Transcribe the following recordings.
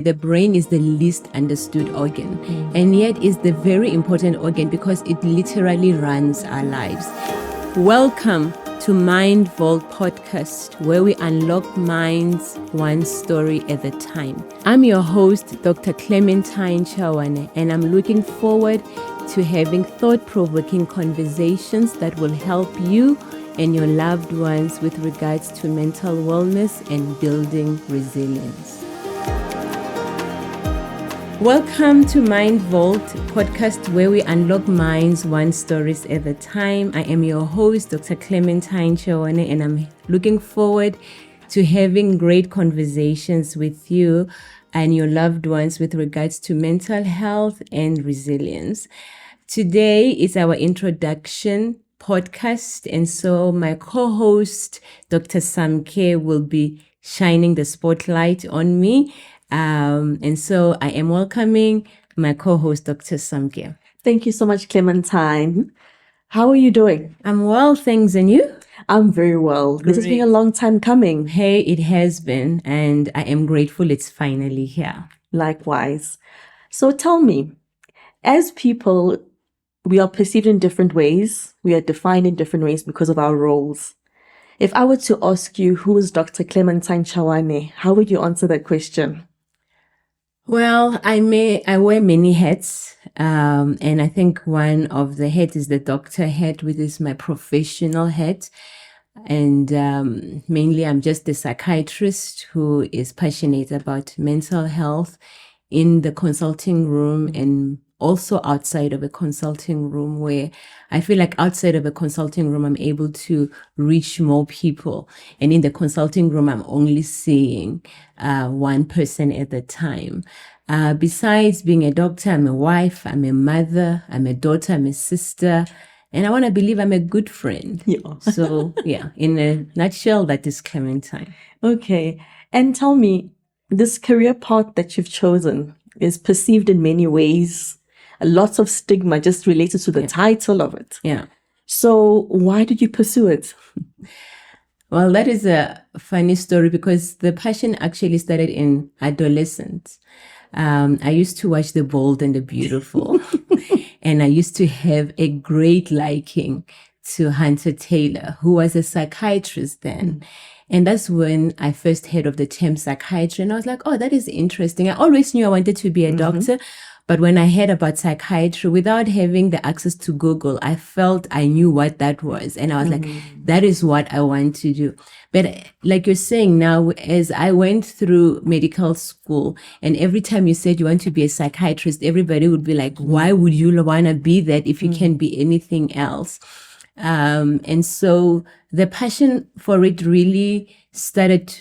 The brain is the least understood organ, and yet is the very important organ because it literally runs our lives. Welcome to Mind Vault Podcast, where we unlock minds one story at a time. I'm your host, Dr. Clementine Chawane, and I'm looking forward to having thought-provoking conversations that will help you and your loved ones with regards to mental wellness and building resilience. Welcome to Mind Vault Podcast, where we unlock minds one stories at a time. I am your host, Dr. Clementine Chawane, and I'm looking forward to having great conversations with you and your loved ones with regards to mental health and resilience. Today is our introduction podcast, and so my co-host, Dr. Samke, will be shining the spotlight on me. And so I am welcoming my co-host, Dr. Samke. Thank you so much, Clementine. How are you doing? I'm well, thanks. And you? I'm very well. This has been a long time coming. Hey, it has been, and I am grateful it's finally here. Likewise. So tell me, as people, we are perceived in different ways. We are defined in different ways because of our roles. If I were to ask you, who is Dr. Clementine Chawane, how would you answer that question? Well, I wear many hats, and I think one of the hats is the doctor hat, which is my professional hat. And mainly I'm just a psychiatrist who is passionate about mental health in the consulting room and also outside of a consulting room, where I feel like outside of a consulting room, I'm able to reach more people. And in the consulting room, I'm only seeing one person at a time. Besides being a doctor, I'm a wife, I'm a mother, I'm a daughter, I'm a sister, and I want to believe I'm a good friend. Yeah. So, yeah, in a nutshell, that is Clementine. Okay. And tell me, this career path that you've chosen is perceived in many ways. Lots of stigma just related to the title of it. Yeah. So why did you pursue it? Well, that is a funny story because the passion actually started in adolescence. I used to watch The Bold and the Beautiful, and I used to have a great liking to Hunter Taylor, who was a psychiatrist then. And that's when I first heard of the term psychiatry, and I was like, oh, that is interesting. I always knew I wanted to be a doctor. But when I heard about psychiatry, without having the access to Google, I felt I knew what that was. And I was like, that is what I want to do. But like you're saying now, as I went through medical school, and every time you said you want to be a psychiatrist, everybody would be like, why would you want to be that if you can be anything else? And so the passion for it really started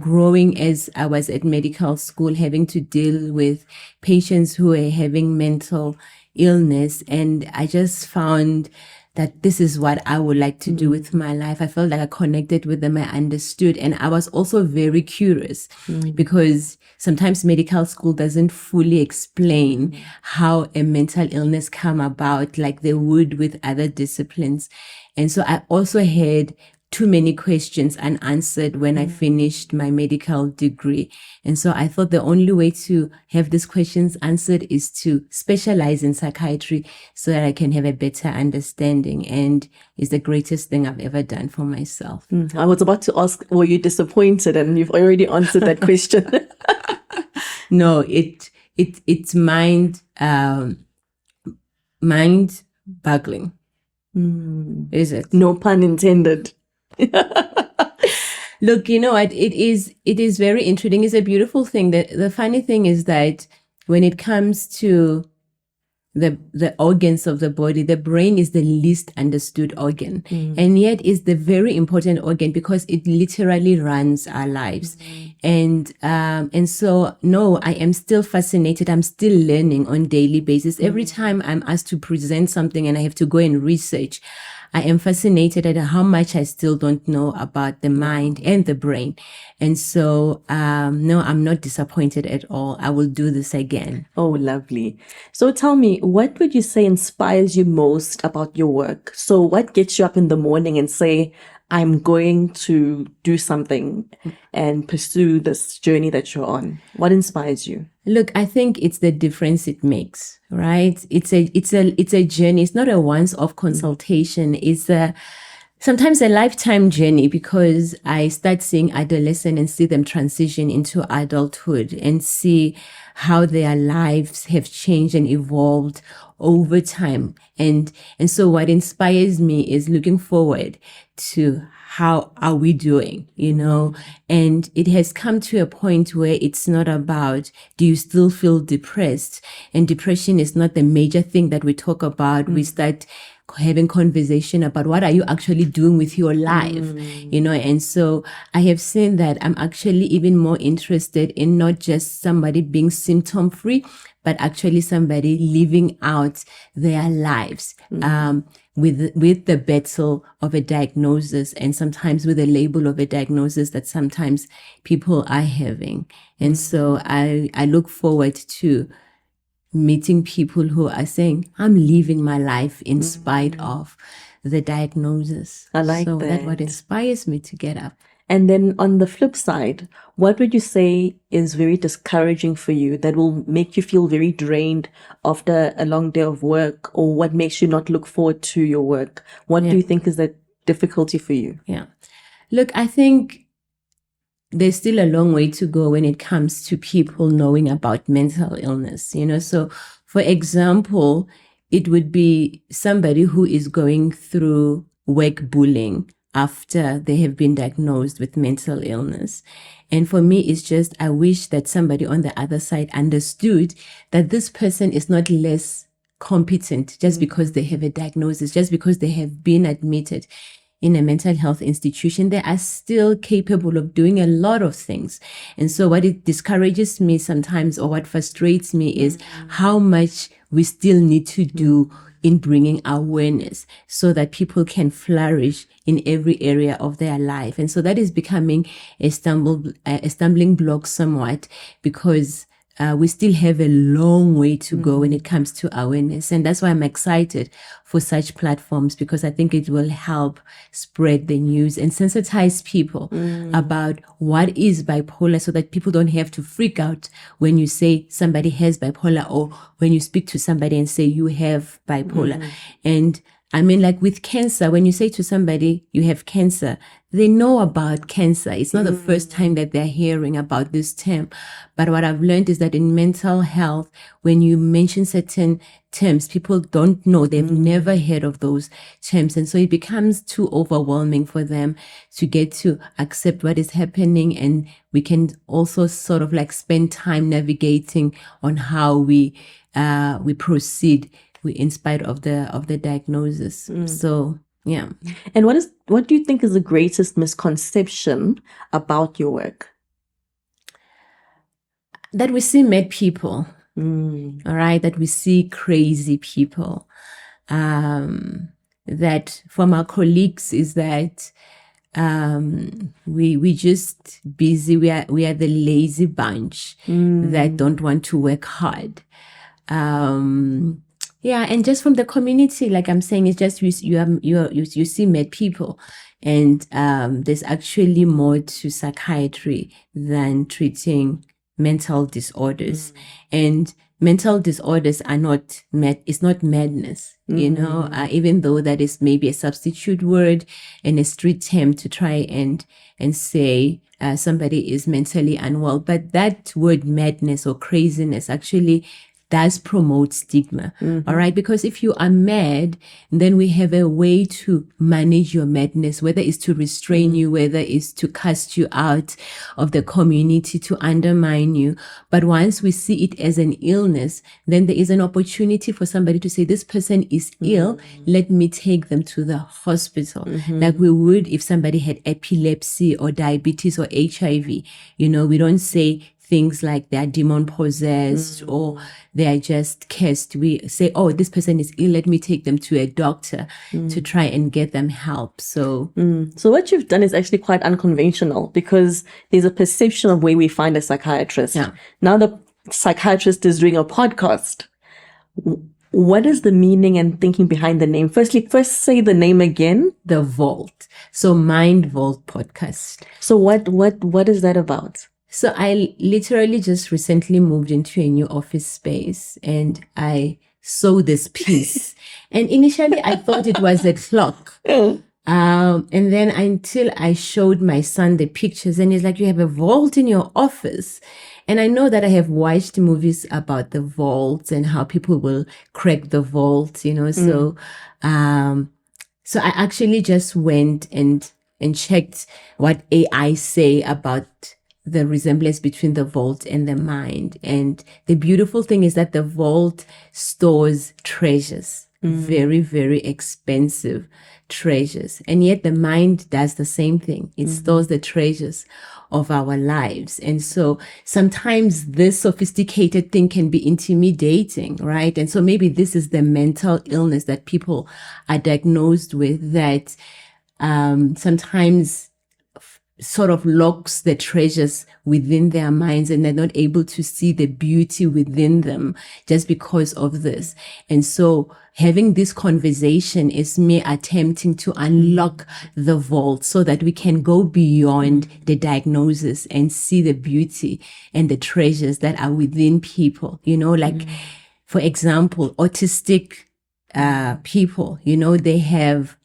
growing as I was at medical school, having to deal with patients who were having mental illness. And I just found that this is what I would like to do with my life. I felt like I connected with them. I understood. And I was also very curious because sometimes medical school doesn't fully explain how a mental illness come about like they would with other disciplines. And so I also had too many questions unanswered when I finished my medical degree. And so I thought the only way to have these questions answered is to specialize in psychiatry so that I can have a better understanding. And it's the greatest thing I've ever done for myself. I was about to ask, were you disappointed? And you've already answered that question. No, it's mind boggling. Is it? No pun intended. Look, you know what? It is very intriguing. It's a beautiful thing. The funny thing is that when it comes to the organs of the body, the brain is the least understood organ, and yet is the very important organ because it literally runs our lives. And so no, I am still fascinated. I'm still learning on daily basis. Every time I'm asked to present something and I have to go and research, I am fascinated at how much I still don't know about the mind and the brain. And so, no, I'm not disappointed at all. I will do this again. Oh, lovely. So tell me, what would you say inspires you most about your work? So what gets you up in the morning and say, I'm going to do something and pursue this journey that you're on? What inspires you? Look, I think it's the difference it makes, right? It's a journey. It's not a once-off consultation. It's sometimes a lifetime journey, because I start seeing adolescents and see them transition into adulthood and see how their lives have changed and evolved over time. And so what inspires me is looking forward to how are we doing, and it has come to a point where it's not about, do you still feel depressed? And depression is not the major thing that we talk about. We start having conversation about what are you actually doing with your life, and so I have seen that I'm actually even more interested in not just somebody being symptom free, but actually somebody living out their lives with the battle of a diagnosis, and sometimes with a label of a diagnosis that sometimes people are having. And so I look forward to meeting people who are saying, I'm living my life in spite of the diagnosis. I like so that. that's what inspires me to get up. And then on the flip side, what would you say is very discouraging for you, that will make you feel very drained after a long day of work, or what makes you not look forward to your work? What do you think is that difficulty for you? Yeah. Look, I think there's still a long way to go when it comes to people knowing about mental illness, So, for example, it would be somebody who is going through work bullying after they have been diagnosed with mental illness. And for me, it's just, I wish that somebody on the other side understood that this person is not less competent just because they have a diagnosis, just because they have been admitted in a mental health institution. They are still capable of doing a lot of things. And so what it discourages me sometimes, or what frustrates me, is how much we still need to do in bringing awareness so that people can flourish in every area of their life. And so that is becoming a stumbling block somewhat, because we still have a long way to go when it comes to awareness. And that's why I'm excited for such platforms, because I think it will help spread the news and sensitize people about what is bipolar, so that people don't have to freak out when you say somebody has bipolar, or when you speak to somebody and say you have bipolar. And I mean, like with cancer, when you say to somebody you have cancer, they know about cancer. It's not the first time that they're hearing about this term. But what I've learned is that in mental health, when you mention certain terms, people don't know. They've never heard of those terms. And so it becomes too overwhelming for them to get to accept what is happening. And we can also sort of like spend time navigating on how we proceed in spite of the diagnosis. So, yeah. And what do you think is the greatest misconception about your work? That we see mad people, all right? That we see crazy people. That from our colleagues is that we just busy. We are the lazy bunch that don't want to work hard. Yeah, and just from the community, like I'm saying, it's just you see mad people, and there's actually more to psychiatry than treating mental disorders. And mental disorders are not it's not madness, even though that is maybe a substitute word and a street term to try and say somebody is mentally unwell. But that word madness or craziness actually does promote stigma, all right? Because if you are mad, then we have a way to manage your madness, whether it's to restrain you, whether it's to cast you out of the community, to undermine you. But once we see it as an illness, then there is an opportunity for somebody to say, this person is ill, let me take them to the hospital. Like we would if somebody had epilepsy or diabetes or HIV. We don't say things like they are demon possessed or they are just cursed. We say, oh, this person is ill, let me take them to a doctor to try and get them help. So what you've done is actually quite unconventional, because there's a perception of where we find a psychiatrist. Yeah. Now the psychiatrist is doing a podcast. What is the meaning and thinking behind the name? First say the name again. The Vault. So Mind Vault podcast. So what is that about? So I literally just recently moved into a new office space and I saw this piece. And initially I thought it was a clock. And then until I showed my son the pictures and he's like, you have a vault in your office. And I know that I have watched movies about the vaults and how people will crack the vault, so I actually just went and checked what AI say about the resemblance between the vault and the mind. And the beautiful thing is that the vault stores treasures, very, very expensive treasures. And yet the mind does the same thing. It stores the treasures of our lives. And so sometimes this sophisticated thing can be intimidating, right? And so maybe this is the mental illness that people are diagnosed with, that sometimes sort of locks the treasures within their minds and they're not able to see the beauty within them just because of this. And so having this conversation is me attempting to unlock the vault so that we can go beyond the diagnosis and see the beauty and the treasures that are within people, for example, autistic people, they have,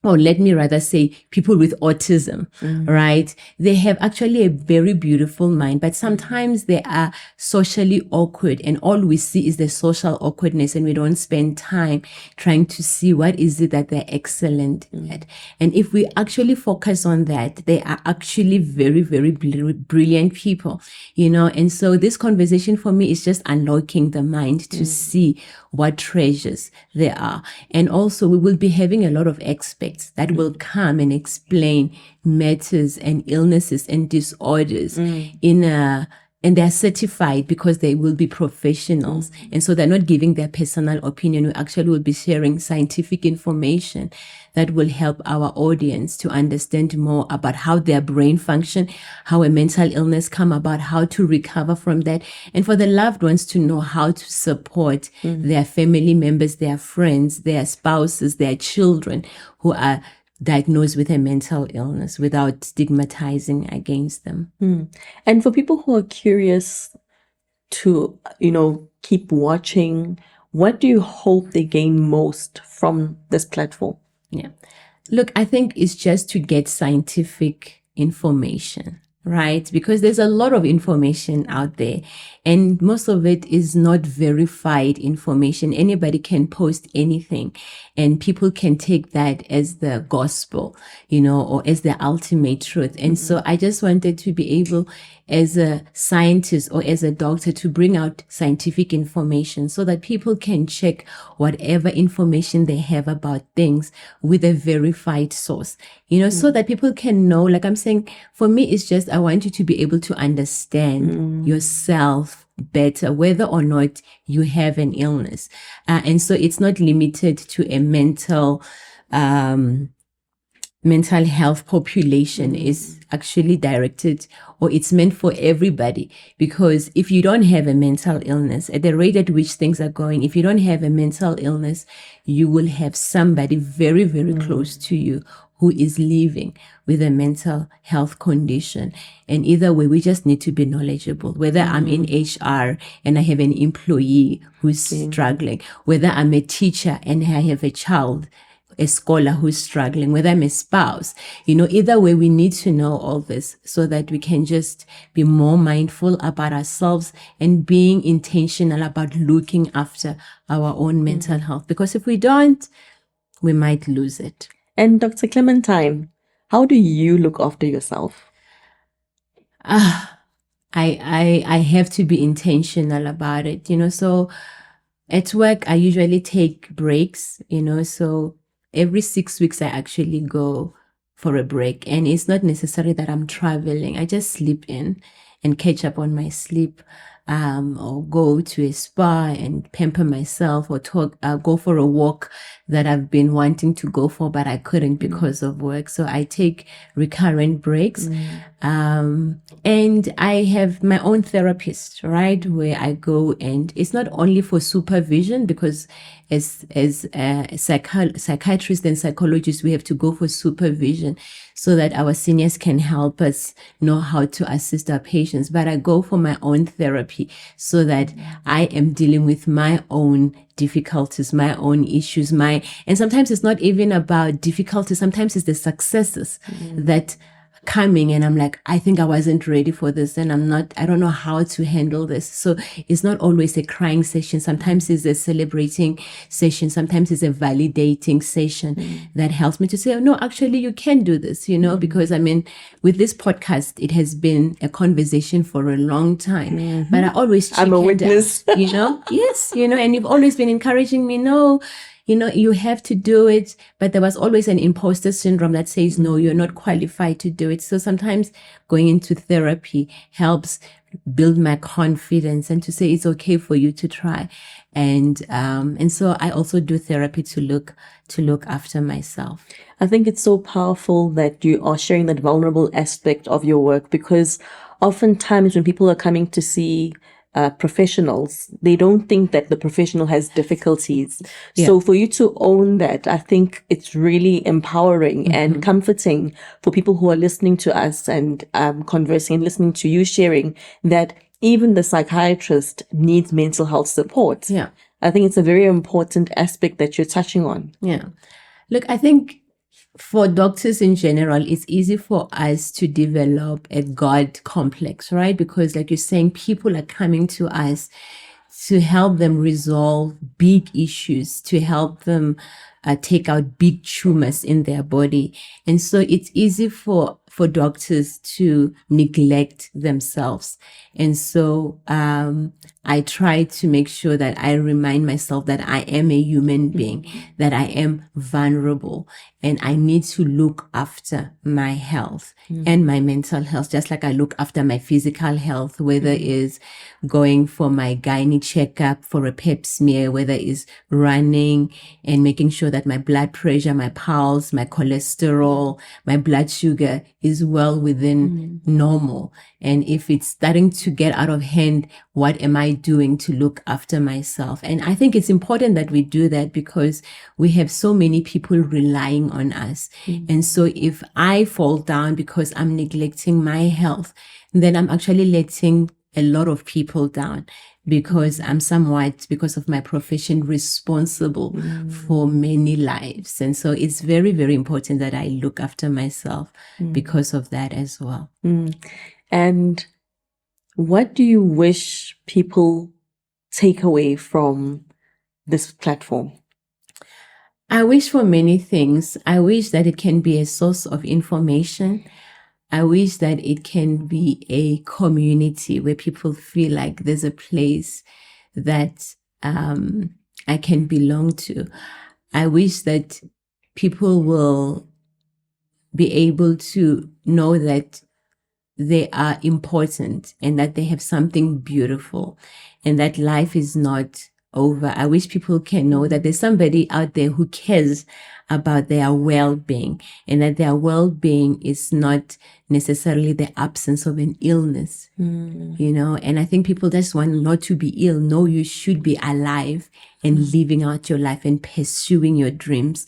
or let me rather say people with autism, right? They have actually a very beautiful mind, but sometimes they are socially awkward and all we see is the social awkwardness and we don't spend time trying to see what is it that they're excellent at. And if we actually focus on that, they are actually very, very brilliant people, and so this conversation for me is just unlocking the mind to see what treasures there are. And also we will be having a lot of experts that will come and explain matters and illnesses and disorders and they're certified because they will be professionals. And so they're not giving their personal opinion. We actually will be sharing scientific information that will help our audience to understand more about how their brain function, how a mental illness come about, how to recover from that, and for the loved ones to know how to support their family members, their friends, their spouses, their children who are diagnosed with a mental illness without stigmatizing against them. And for people who are curious to, keep watching, what do you hope they gain most from this platform? Yeah. Look, I think it's just to get scientific information, right? Because there's a lot of information out there and most of it is not verified information. Anybody can post anything and people can take that as the gospel, or as the ultimate truth. And so I just wanted to be able as a scientist or as a doctor to bring out scientific information so that people can check whatever information they have about things with a verified source, so that people can know, like I'm saying, for me, it's just, I want you to be able to understand yourself better, whether or not you have an illness. And so it's not limited to a mental health population. Is actually directed, or it's meant for everybody, because if you don't have a mental illness, at the rate at which things are going, if you don't have a mental illness, you will have somebody very, very close to you who is living with a mental health condition. And either way, we just need to be knowledgeable. Whether I'm in HR and I have an employee who's struggling, whether I'm a teacher and I have a child, a scholar who's struggling, whether I'm a spouse, either way, we need to know all this so that we can just be more mindful about ourselves and being intentional about looking after our own mental health. Because if we don't, we might lose it. And Dr. Clementine, how do you look after yourself? I have to be intentional about it, so at work, I usually take breaks, so every 6 weeks, I actually go for a break. And it's not necessary that I'm traveling. I just sleep in and catch up on my sleep. or go to a spa and pamper myself, or go for a walk that I've been wanting to go for, but I couldn't because of work. So I take recurrent breaks. And I have my own therapist, right, where I go, and it's not only for supervision, because as psychiatrists and psychologists, we have to go for supervision so that our seniors can help us know how to assist our patients. But I go for my own therapy so that I am dealing with my own difficulties, my own issues, and sometimes it's not even about difficulties. Sometimes it's the successes that coming, and I'm like, I think I wasn't ready for this, and I don't know how to handle this. So it's not always a crying session. Sometimes it's a celebrating session. Sometimes it's a validating session that helps me to say, oh, no, actually you can do this, because with this podcast, it has been a conversation for a long time, but I always I'm a witness. Yes, and you've always been encouraging me, no, you have to do it. But there was always an imposter syndrome that says, no, you're not qualified to do it. So sometimes going into therapy helps build my confidence and to say it's okay for you to try. And so I also do therapy to look after myself. I think it's so powerful that you are sharing that vulnerable aspect of your work, because oftentimes when people are coming to see professionals, they don't think that the professional has difficulties. Yeah. So for you to own that, I think it's really empowering and comforting for people who are listening to us and conversing and listening to you sharing that even the psychiatrist needs mental health support. Yeah. I think it's a very important aspect that you're touching on. Yeah. Look, I think for doctors in general, it's easy for us to develop a God complex, right? Because like you're saying, people are coming to us to help them resolve big issues, to help them take out big tumors in their body. And so it's easy for doctors to neglect themselves. And so I try to make sure that I remind myself that I am a human being, that I am vulnerable, and I need to look after my health and my mental health, just like I look after my physical health, whether it's going for my gynae checkup, for a pap smear, whether it's running and making sure that my blood pressure, my pulse, my cholesterol, my blood sugar is well within normal. And if it's starting to get out of hand, what am I doing to look after myself? And I think it's important that we do that, because we have so many people relying on us. And so if I fall down because I'm neglecting my health, then I'm actually letting a lot of people down, because I'm somewhat, because of my profession, responsible for many lives. And so it's very, very important that I look after myself because of that as well. And what do you wish people take away from this platform? I wish for many things. I wish that it can be a source of information. I wish that it can be a community where people feel like there's a place that I can belong to. I wish that people will be able to know that they are important and that they have something beautiful and that life is not over. I wish people can know that there's somebody out there who cares about their well-being, and that their well-being is not necessarily the absence of an illness, and I think people just want not to be ill. No, you should be alive and living out your life and pursuing your dreams.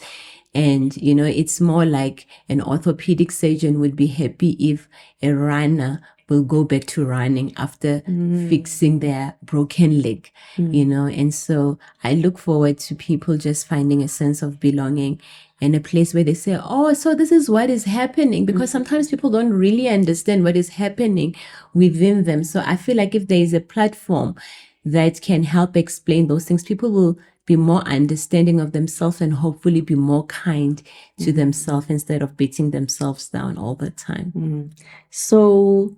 And, it's more like an orthopedic surgeon would be happy if a runner will go back to running after fixing their broken leg, and so I look forward to people just finding a sense of belonging and a place where they say, oh, so this is what is happening, because sometimes people don't really understand what is happening within them. So I feel like if there is a platform that can help explain those things, people will be more understanding of themselves and hopefully be more kind to themselves instead of beating themselves down all the time. So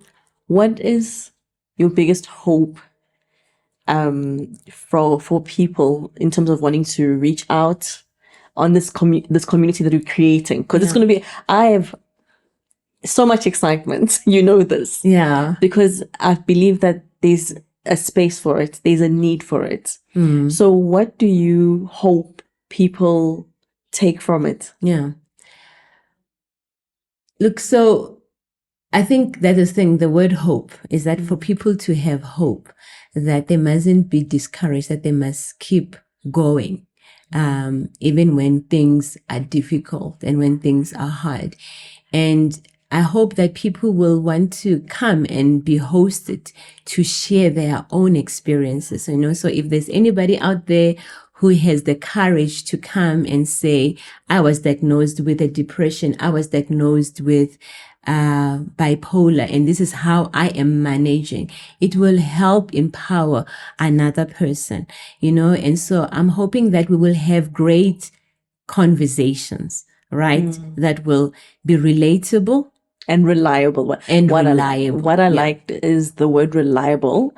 what is your biggest hope for people in terms of wanting to reach out on this community that you're creating? Because it's going to be, I have so much excitement, this. Yeah. Because I believe that there's a space for it. There's a need for it. So what do you hope people take from it? Yeah. Look, so I think that is the thing, the word hope, is that for people to have hope, that they mustn't be discouraged, that they must keep going, even when things are difficult and when things are hard. And I hope that people will want to come and be hosted to share their own experiences, So if there's anybody out there who has the courage to come and say, I was diagnosed with a depression, I was diagnosed with bipolar, and this is how I am managing, it will help empower another person, And so I'm hoping that we will have great conversations, right? That will be relatable and reliable. And reliable. What I liked is the word reliable.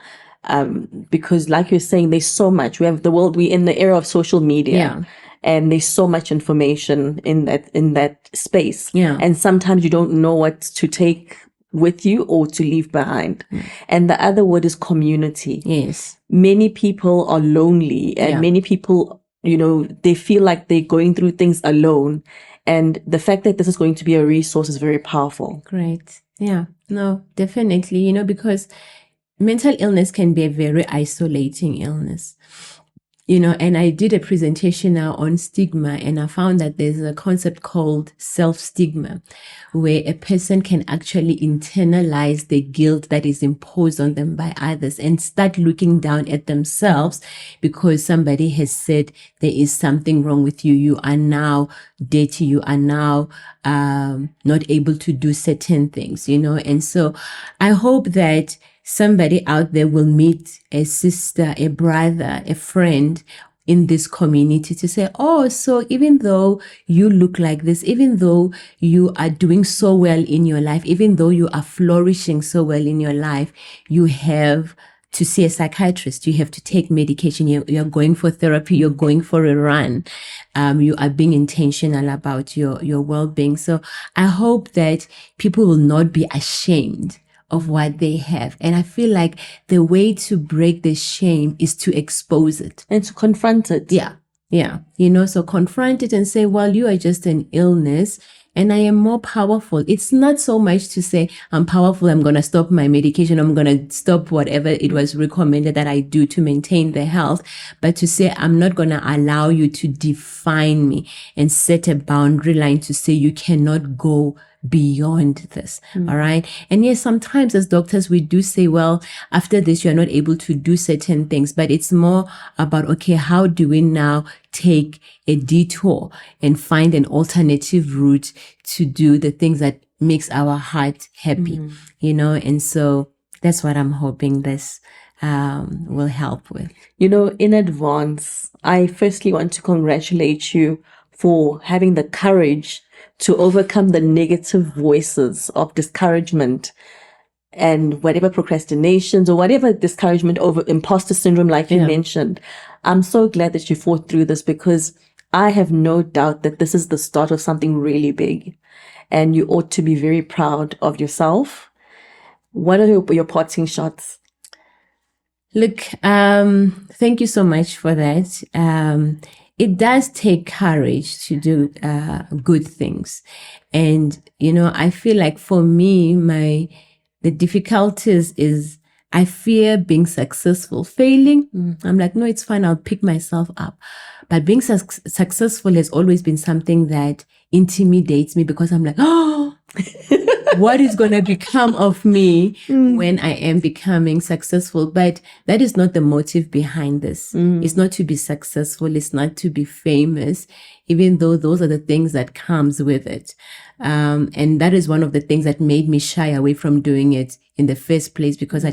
Because like you're saying, there's so much. We're in the era of social media, and there's so much information in that space. And sometimes you don't know what to take with you or to leave behind. And the other word is community. Yes. Many people are lonely, and many people, they feel like they're going through things alone. And the fact that this is going to be a resource is very powerful. Great. Yeah. No, definitely, because mental illness can be a very isolating illness, and I did a presentation now on stigma, and I found that there's a concept called self-stigma, where a person can actually internalize the guilt that is imposed on them by others and start looking down at themselves because somebody has said there is something wrong with you. You are now dirty. You are now not able to do certain things, And so I hope that somebody out there will meet a sister, a brother, a friend in this community to say, oh, so even though you look like this, even though you are doing so well in your life, even though you are flourishing so well in your life, you have to see a psychiatrist, you have to take medication, you're going for therapy, you're going for a run, you are being intentional about your well-being. So I hope that people will not be ashamed of what they have. And I feel like the way to break the shame is to expose it. And to confront it. Yeah. So confront it and say, well, you are just an illness and I am more powerful. It's not so much to say, I'm powerful, I'm going to stop my medication, I'm going to stop whatever it was recommended that I do to maintain the health, but to say, I'm not going to allow you to define me and set a boundary line to say you cannot go beyond this. All right. And yes, sometimes as doctors, we do say, well, after this, you're not able to do certain things, but it's more about, okay, how do we now take a detour and find an alternative route to do the things that makes our heart happy, And so that's what I'm hoping this will help with. In advance, I firstly want to congratulate you for having the courage to overcome the negative voices of discouragement and whatever procrastinations or whatever discouragement over imposter syndrome, like you mentioned. I'm so glad that you fought through this, because I have no doubt that this is the start of something really big, and you ought to be very proud of yourself. What are your parting shots? Look, thank you so much for that. It does take courage to do good things. And, I feel like for me, the difficulties is I fear being successful. Failing, I'm like, no, it's fine. I'll pick myself up. But being successful has always been something that intimidates me, because I'm like, oh, what is going to become of me when I am becoming successful? But that is not the motive behind this. It's not to be successful. It's not to be famous, even though those are the things that comes with it. And that is one of the things that made me shy away from doing it in the first place, because I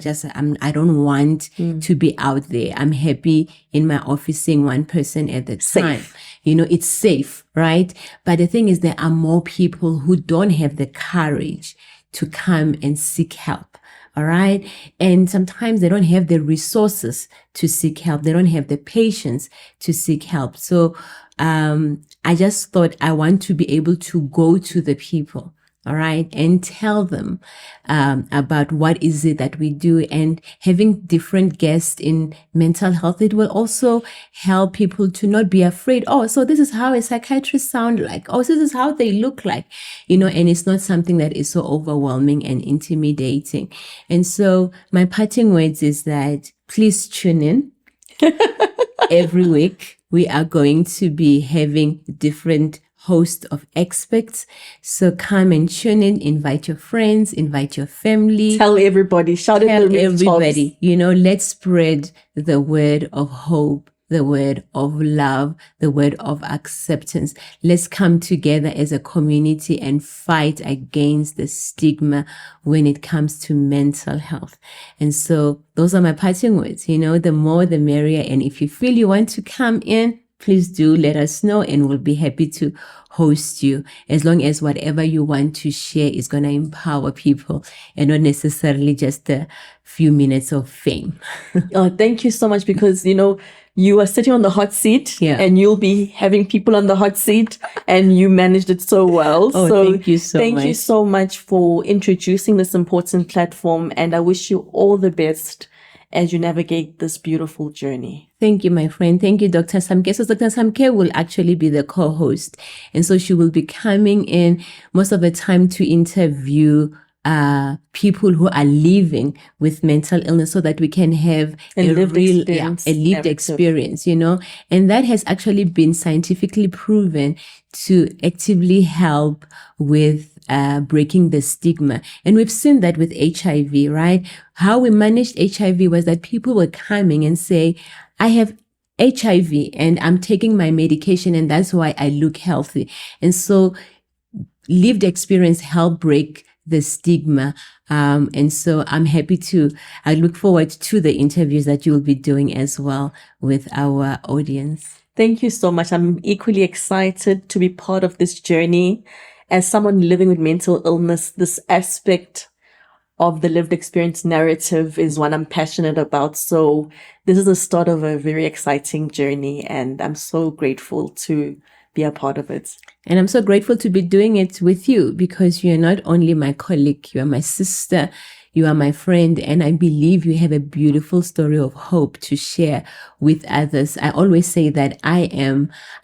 don't want to be out there. I'm happy in my office seeing one person at the time. It's safe, right? But the thing is, there are more people who don't have the courage to come and seek help. All right. And sometimes they don't have the resources to seek help. They don't have the patience to seek help. So, I just thought I want to be able to go to the people, all right, and tell them about what is it that we do. And having different guests in mental health, it will also help people to not be afraid. Oh, so this is how a psychiatrist sound like. Oh, so this is how they look like, and it's not something that is so overwhelming and intimidating. And so my parting words is that please tune in. Every week, we are going to be having different host of experts. So come and tune in, invite your friends, invite your family. Tell everybody, shout it. Tell everybody, let's spread the word of hope, the word of love, the word of acceptance. Let's come together as a community and fight against the stigma when it comes to mental health. And so those are my parting words, the more the merrier. And if you feel you want to come in, please do let us know, and we'll be happy to host you, as long as whatever you want to share is going to empower people and not necessarily just a few minutes of fame. Oh, thank you so much, because, you are sitting on the hot seat, and you'll be having people on the hot seat, and you managed it so well. Oh, so thank you so much. Thank you so much for introducing this important platform, and I wish you all the best as you navigate this beautiful journey. Thank you, my friend. Thank you, Dr. Samke. So Dr. Samke will actually be the co-host. And so she will be coming in most of the time to interview people who are living with mental illness, so that we can have a lived experience, and that has actually been scientifically proven to actively help with breaking the stigma. And we've seen that with HIV, right? How we managed HIV was that people were coming and say, I have HIV and I'm taking my medication and that's why I look healthy. And so lived experience helped break the stigma. And so I look forward to the interviews that you'll be doing as well with our audience. Thank you so much. I'm equally excited to be part of this journey. As someone living with mental illness, this aspect of the lived experience narrative is one I'm passionate about. So this is the start of a very exciting journey, and I'm so grateful to be a part of it. And I'm so grateful to be doing it with you, because you're not only my colleague, you are my sister, you are my friend, and I believe you have a beautiful story of hope to share with others. I always say that I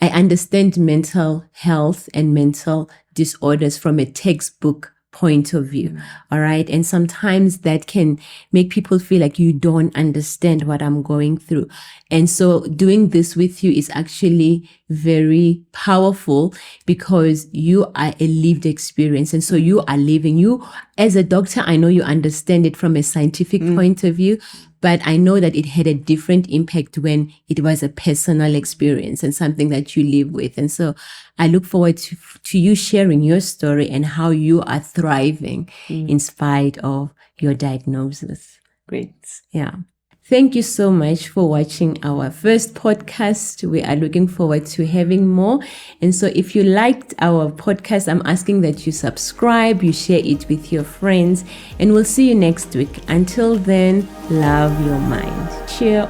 understand mental health and mental disorders from a textbook point of view. All right. And sometimes that can make people feel like you don't understand what I'm going through. And so doing this with you is actually very powerful, because you are a lived experience. And so you are living. You, as a doctor, I know you understand it from a scientific point of view, but I know that it had a different impact when it was a personal experience and something that you live with. And so I look forward to you sharing your story and how you are thriving in spite of your diagnosis. Great. Yeah. Thank you so much for watching our first podcast. We are looking forward to having more. And so if you liked our podcast, I'm asking that you subscribe, you share it with your friends, and we'll see you next week. Until then, love your mind. Cheers.